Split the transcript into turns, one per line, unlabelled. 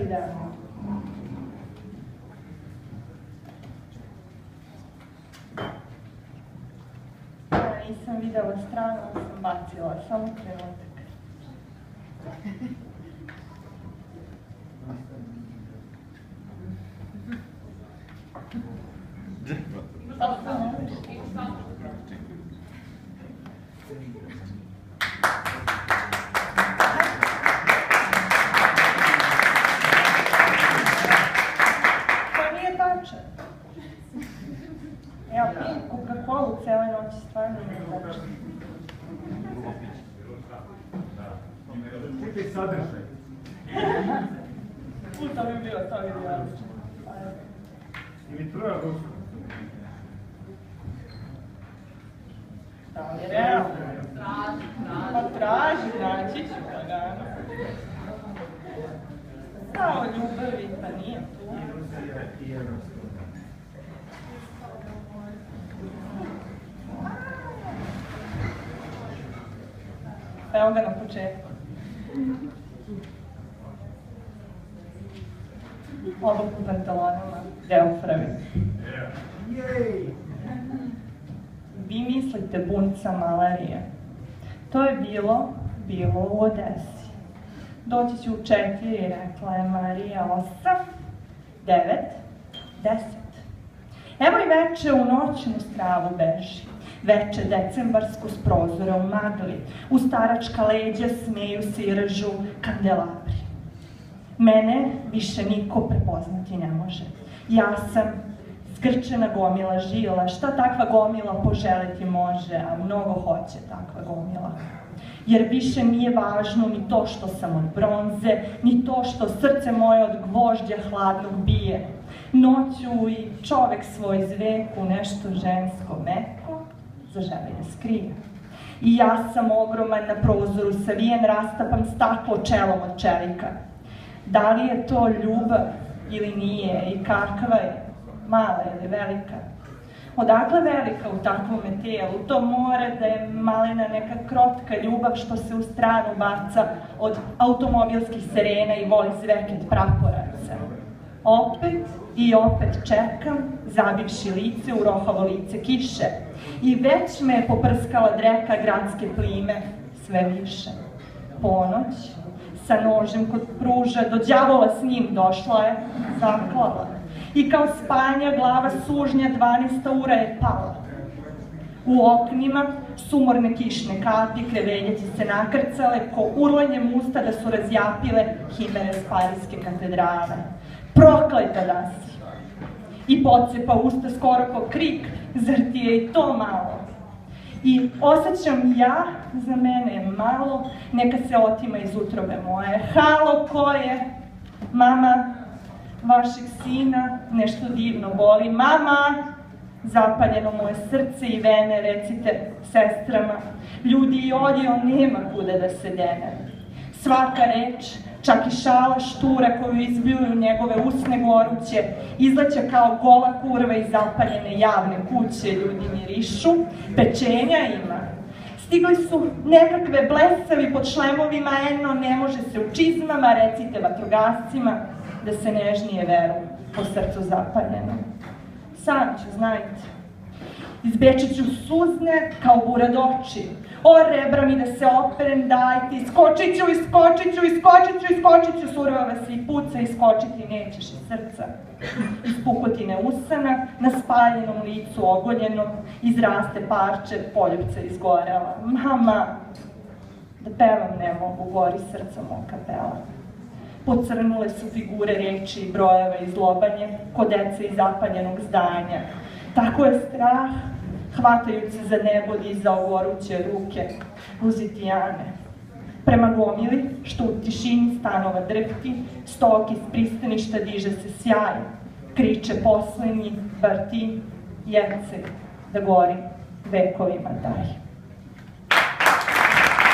prvi deo. Ja nisam videla stranu, ali sam bacila, samo trenutak. To nije tačno. Evo, pijem Coca-Colu cele noći, stvarno nije tačno.
Čitaj sadržaj.
To bi bilo, to bi bilo.
Ili troja ruska.
Da li je realno? Pa traži, naći ću lagano. Kao ljubavi, pa nije tu. Evo ga na početku. Облак u pantalonama, deo prvi. Vi mislite bunca malarije. To je bilo u Odesi. Doći ću u 4, rekla je Marija, 8, 9, 10. Evo i veče u noćnu stravu beži. Veče decembarsko s prozora u magli. U staračka leđa smeju se i ržu kandelabri. Mene više niko prepoznati ne može. Ja sam zgrčena gomila žila, šta takva gomila poželiti može, a mnogo hoće takva gomila. Jer više nije važno ni to što sam od bronze, ni to što srce moje od gvožđa hladnog bije. Noću i čovek svoj zveku nešto žensko meko zaželi da skrije. I ja sam ogroman na prozoru, savijen rastapan staklo čelom od čelika. Da li je to ljubav ili nije i kakva je, mala ili velika? Odakle velika u takvome tijelu? To mora da je malena neka krotka ljubav što se u stranu baca od automobilskih sirena i voli zveket praporaca. Opet i opet čekam, zabivši lice u rohovo lice kiše. I već me je poprskala dreka gradske plime sve više. Ponoć, sa nožem kod pruža, do đavola s njim došla je, zaklala. I kao spanja glava sužnja 12. ura je pala. U oknima sumorne kišne kapi kreveljeći se nakrcale ko urlanjem usta da su razjapile himere s Parijske katedrale. Prokleta da si! I pocepa usta skoro ko krik, zar ti je i to malo? I osjećam ja, za mene je malo, neka se otima iz utrobe moje. Halo, ko je? Mama, vašeg sina nešto divno boli. Mama, zapaljeno moje srce i vene, recite sestrama. Ljudi i odjeo nema kuda da se dene. Svaka reč, čak i šala štura koju izbljuju njegove usne goruće, izleće kao gola kurva iz zapaljene javne kuće, ljudi mirišu, pečenja ima. Stigli su nekakve blesavi pod šlemovima, eno, ne može se u čizmama, recite vatrogascima, da se nežnije veru po srcu zapaljeno. Sam ću, znajte, izbečit ću suzne kao burad oči. O, rebra mi da se operem, dajte, iskočit ću, survava se i puca, iskočiti nećeš iz srca. Iz pukotine usana, na spaljenom licu ogoljenom, izraste parče, poljupca izgorela. Mama, da pevam ne mogu, gori srca mog kapela. Pocrnule su figure reči i brojeva iz lobanje, ko deca iz zapaljenog zdanja. Tako je strah, hvatajući se za nebo dizao goruće ruke, Luzitijane. Prema gomili, što u tišini stanova drhti, stok iz pristaništa diže se sjaj, kriče poslednji, vrti, jece, da gori vekovima daj.